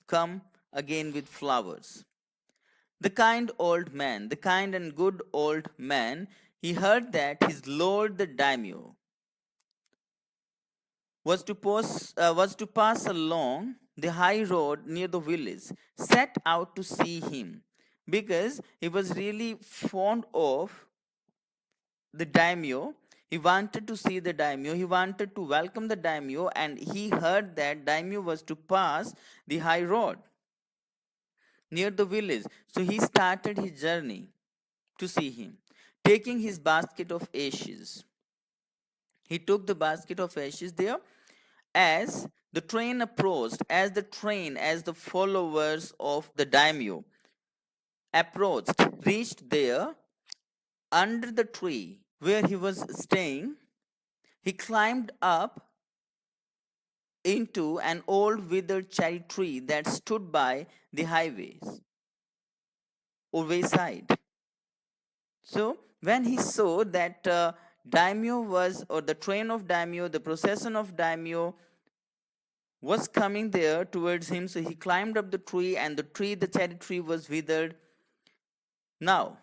A: come again with flowers. The kind and good old man, he heard that his lord the daimyo was to pass along the high road near the village, set out to see him, because he was really fond of the daimyo. He wanted to see the daimyo, he wanted to welcome the daimyo, and he heard that daimyo was to pass the high road near the village. So he started his journey to see him, taking his basket of ashes. He took the basket of ashes there. As the train approached, as the followers of the daimyo approached, reached there, under the tree where he was staying, he climbed up into an old withered cherry tree that stood by the highways or wayside. So when he saw that daimyo was, or the train of daimyo, the procession of daimyo was coming there towards him, so he climbed up the tree, and the cherry tree was withered. Now,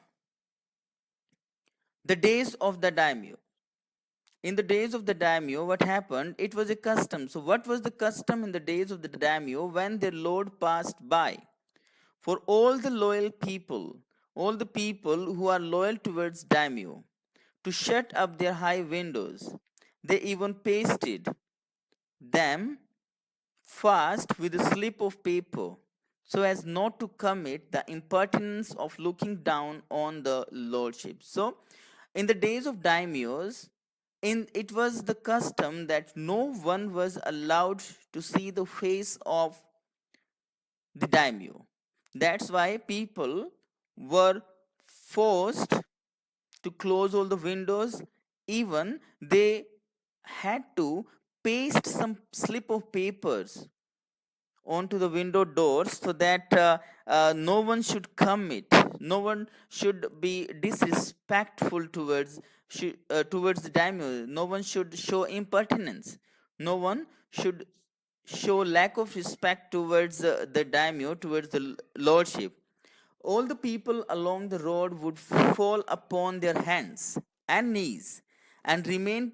A: the days of the daimyo. In the days of the daimyo, what happened? It was a custom. So, what was the custom in the days of the daimyo when their lord passed by? For all the people who are loyal towards daimyo, to shut up their high windows, they even pasted them fast with a slip of paper, so as not to commit the impertinence of looking down on the lordship. So, in the days of daimyos, it was the custom that no one was allowed to see the face of the daimyo. That's why people were forced to close all the windows. Even they had to paste some slip of papers onto the window doors, so that no one should commit, no one should be disrespectful towards the daimyo, no one should show impertinence, no one should show lack of respect towards the daimyo, towards the lordship. All the people along the road would fall upon their hands and knees and remain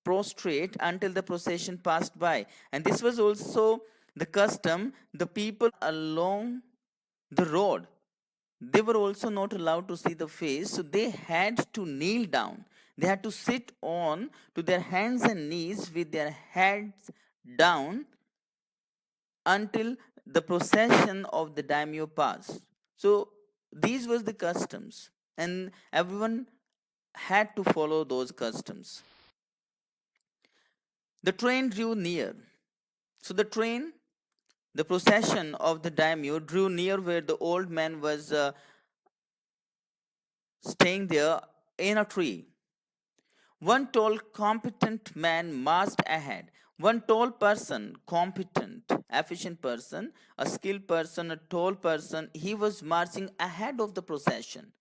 A: prostrate until the procession passed by. And this was also the custom. The people along the road, they were also not allowed to see the face, so they had to kneel down. They had to sit on to their hands and knees with their heads down until the procession of the daimyo passed. So these were the customs, and everyone had to follow those customs. The train drew near. So the procession of the daimyo drew near where the old man was staying there in a tree. One tall, competent man marched ahead. One tall person, competent, efficient person, a skilled person, a tall person, he was marching ahead of the procession,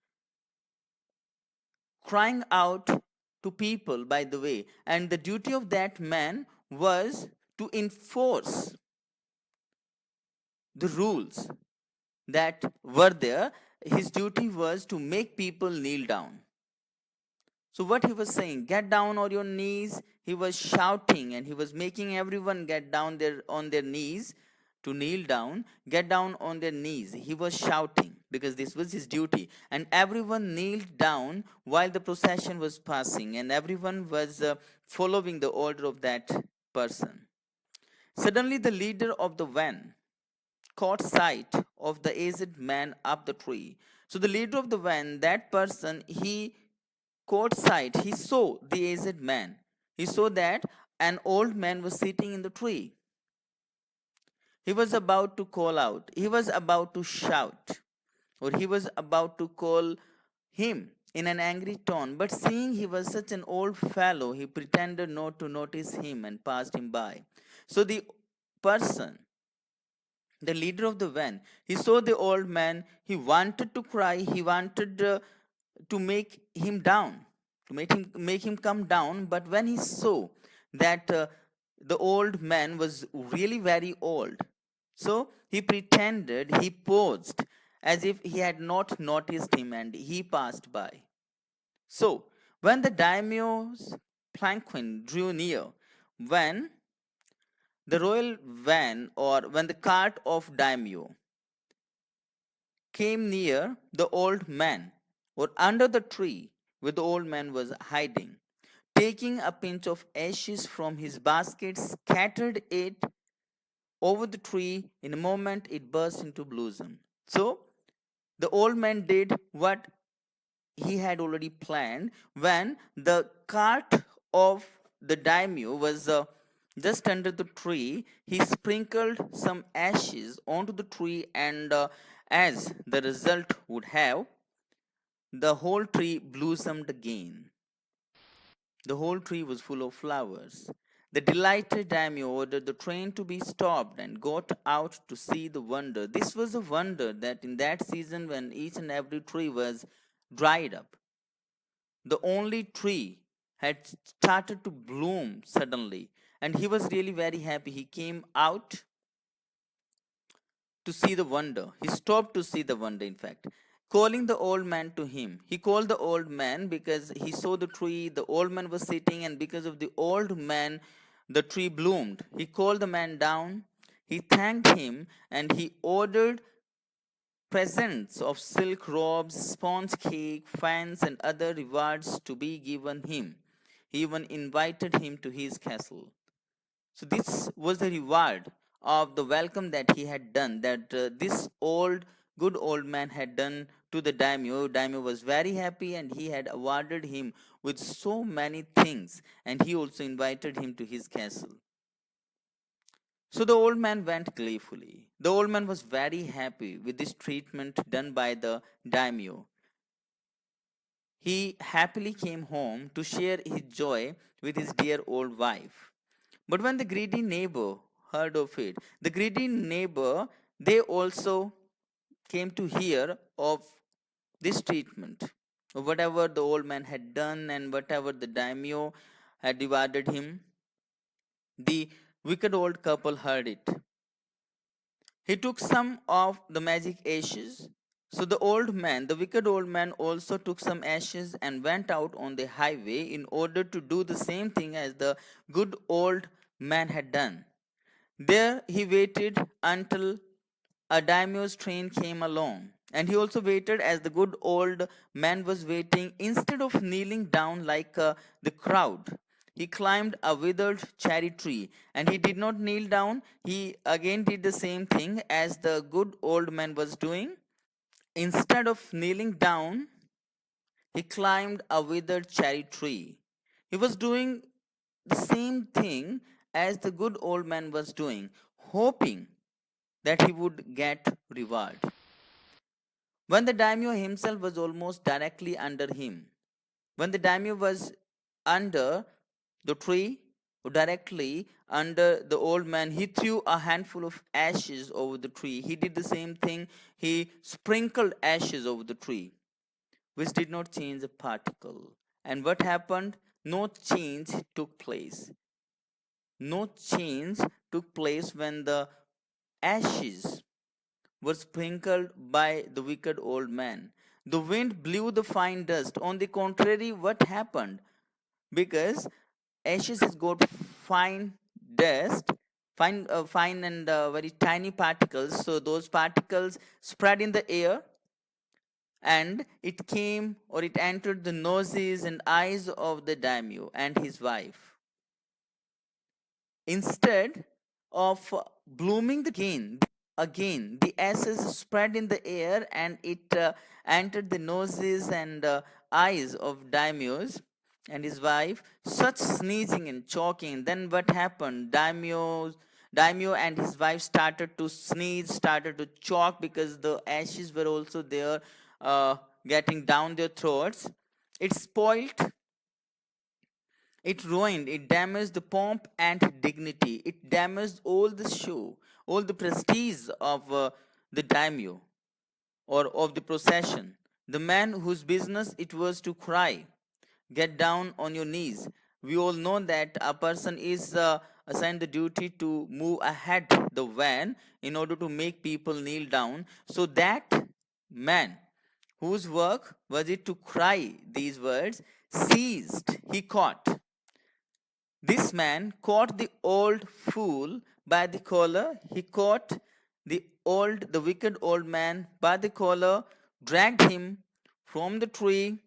A: crying out to people by the way. And the duty of that man was to enforce the rules that were there. His duty was to make people kneel down. So, what he was saying, get down on your knees. He was shouting and he was making everyone get down there on their knees to kneel down, get down on their knees. He was shouting because this was his duty. And everyone kneeled down while the procession was passing, and everyone was following the order of that person. Suddenly, the leader of the van caught sight of the aged man up the tree. So, the leader of the van, that person, he caught sight, he saw the aged man. He saw that an old man was sitting in the tree. He was about to call out, he was about to shout, or he was about to call him in an angry tone. But seeing he was such an old fellow, he pretended not to notice him and passed him by. So the person, the leader of the van, he saw the old man, he wanted to cry, he wanted to make him down, to make him come down. But when he saw that the old man was really very old, so he pretended, he posed as if he had not noticed him, and he passed by. So when the daimyo's palanquin drew near, when the royal van, or when the cart of daimyo came near the old man, or under the tree where the old man was hiding, taking a pinch of ashes from his basket, scattered it over the tree. In a moment, it burst into blossom. So the old man did what he had already planned. When the cart of the daimyo was just under the tree, he sprinkled some ashes onto the tree, and as the result would have, the whole tree blossomed again. The whole tree was full of flowers. The delighted daimyo ordered the train to be stopped and got out to see the wonder. This was a wonder that in that season, when each and every tree was dried up, the only tree had started to bloom suddenly, and he was really very happy. He came out to see the wonder. He stopped to see the wonder, in fact, calling the old man to him. He called the old man because he saw the tree, the old man was sitting, and because of the old man, the tree bloomed. He called the man down, he thanked him, and he ordered presents of silk robes, sponge cake, fans, and other rewards to be given him. He even invited him to his castle. So this was the reward of the welcome that he had done, that this good old man had done to the daimyo. Daimyo was very happy, and he had awarded him with so many things, and he also invited him to his castle. So the old man went gleefully. The old man was very happy with this treatment done by the daimyo. He happily came home to share his joy with his dear old wife. But when the greedy neighbor heard of it, the greedy neighbor, they also came to hear of this treatment, of whatever the old man had done and whatever the daimyo had rewarded him. The wicked old couple heard it. He took some of the magic ashes. So the old man, the wicked old man, also took some ashes and went out on the highway in order to do the same thing as the good old man had done. There he waited until a daimyo's train came along, and he also waited as the good old man was waiting. Instead of kneeling down like the crowd, he climbed a withered cherry tree, and he did not kneel down. He again did the same thing as the good old man was doing. Instead of kneeling down, he climbed a withered cherry tree. He was doing the same thing as the good old man was doing, hoping that he would get reward. When the daimyo himself was almost directly under him, when the daimyo was under the tree, or directly under the old man, he threw a handful of ashes over the tree. He did the same thing. He sprinkled ashes over the tree, which did not change a particle. And what happened? No change took place. No change took place when the ashes were sprinkled by the wicked old man. The wind blew the fine dust. On the contrary, what happened? Because ashes has got fine dust, fine and very tiny particles. So those particles spread in the air, and it came or it entered the noses and eyes of the daimyo and his wife. Instead of blooming again, the ashes spread in the air and it entered the noses and eyes of daimyos and his wife. Such sneezing and choking. Then what happened? Daimyo and his wife started to sneeze, started to choke because the ashes were also there, getting down their throats. It spoiled, it ruined, it damaged the pomp and dignity. It damaged all the show, all the prestige of the daimyo or of the procession. The man whose business it was to cry, get down on your knees. We all know that a person is assigned the duty to move ahead the van in order to make people kneel down. So that man whose work was it to cry these words ceased. He caught. This man caught the old fool by the collar. He caught the wicked old man by the collar, dragged him from the tree,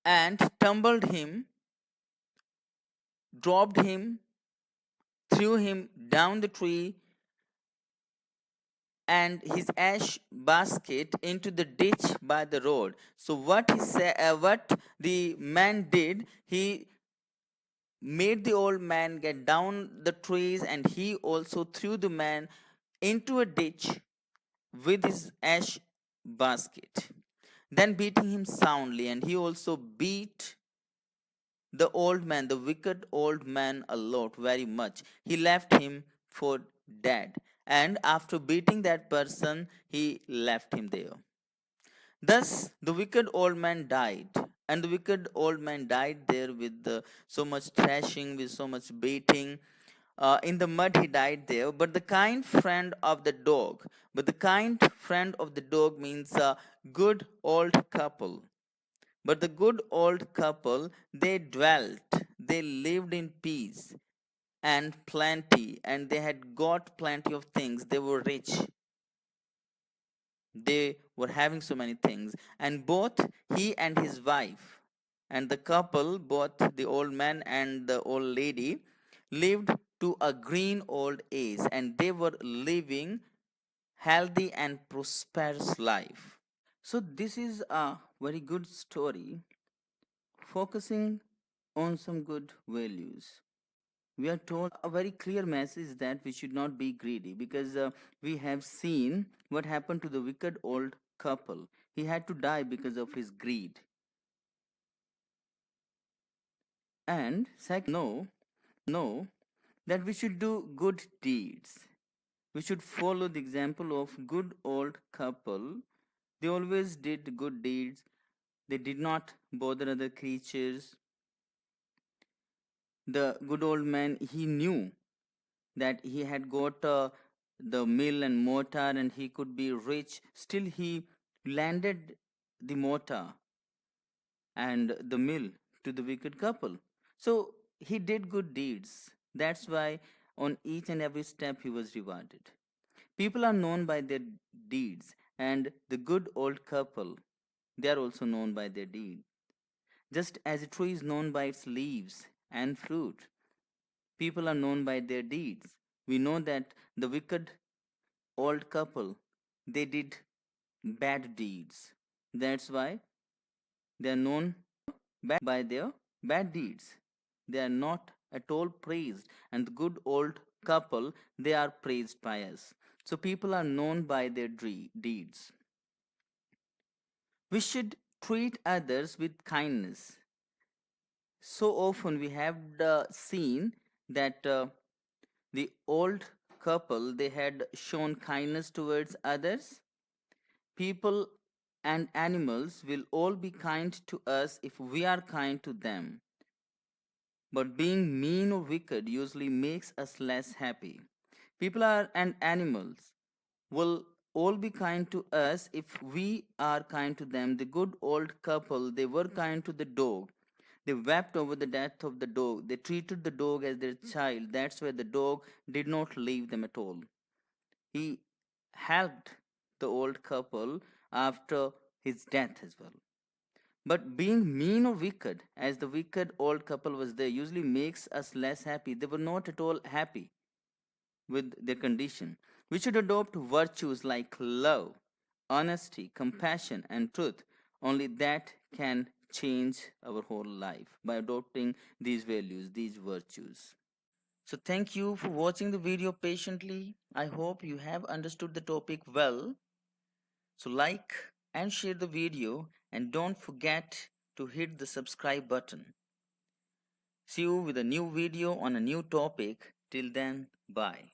A: and tumbled him, dropped him, threw him down the tree and his ash basket into the ditch by the road. So what the man did, he made the old man get down the trees, and he also threw the man into a ditch with his ash basket, then beating him soundly. And he also beat the old man, the wicked old man, a lot, very much. He left him for dead, and after beating that person, he left him there. Thus, the wicked old man died, and the wicked old man died there with so much thrashing, with so much beating. In the mud, he died there. But the kind friend of the dog, means a good old couple. But the good old couple, they lived in peace and plenty, and they had got plenty of things. They were rich, they were having so many things, and both he and his wife and the couple, both the old man and the old lady, lived to a green old age, and they were living healthy and prosperous life. So this is a very good story focusing on some good values. We are told a very clear message that we should not be greedy, because we have seen what happened to the wicked old couple. He had to die because of his greed. And second, know that we should do good deeds. We should follow the example of good old couple. They always did good deeds. They did not bother other creatures. The good old man, he knew that he had got the mill and mortar and he could be rich. Still, he landed the mortar and the mill to the wicked couple. So he did good deeds. That's why on each and every step he was rewarded. People are known by their deeds, and the good old couple, they are also known by their deed. Just as a tree is known by its leaves and fruit, people are known by their deeds. We know that the wicked old couple, they did bad deeds. That's why they are known by their bad deeds. They are not at all praised, and the good old couple, they are praised by us. So people are known by their deeds. We should treat others with kindness. So often we have seen that the old couple, they had shown kindness towards others. People and animals will all be kind to us if we are kind to them. But being mean or wicked usually makes us less happy. People are and animals will all be kind to us if we are kind to them. The good old couple, they were kind to the dog. They wept over the death of the dog. They treated the dog as their child. That's why the dog did not leave them at all. He helped the old couple after his death as well. But being mean or wicked, as the wicked old couple was there, usually makes us less happy. They were not at all happy with their condition. We should adopt virtues like love, honesty, compassion, and truth. Only that can change our whole life by adopting these values, these virtues. So, thank you for watching the video patiently. I hope you have understood the topic well. So, like and share the video, and don't forget to hit the subscribe button. See you with a new video on a new topic. Till then, bye.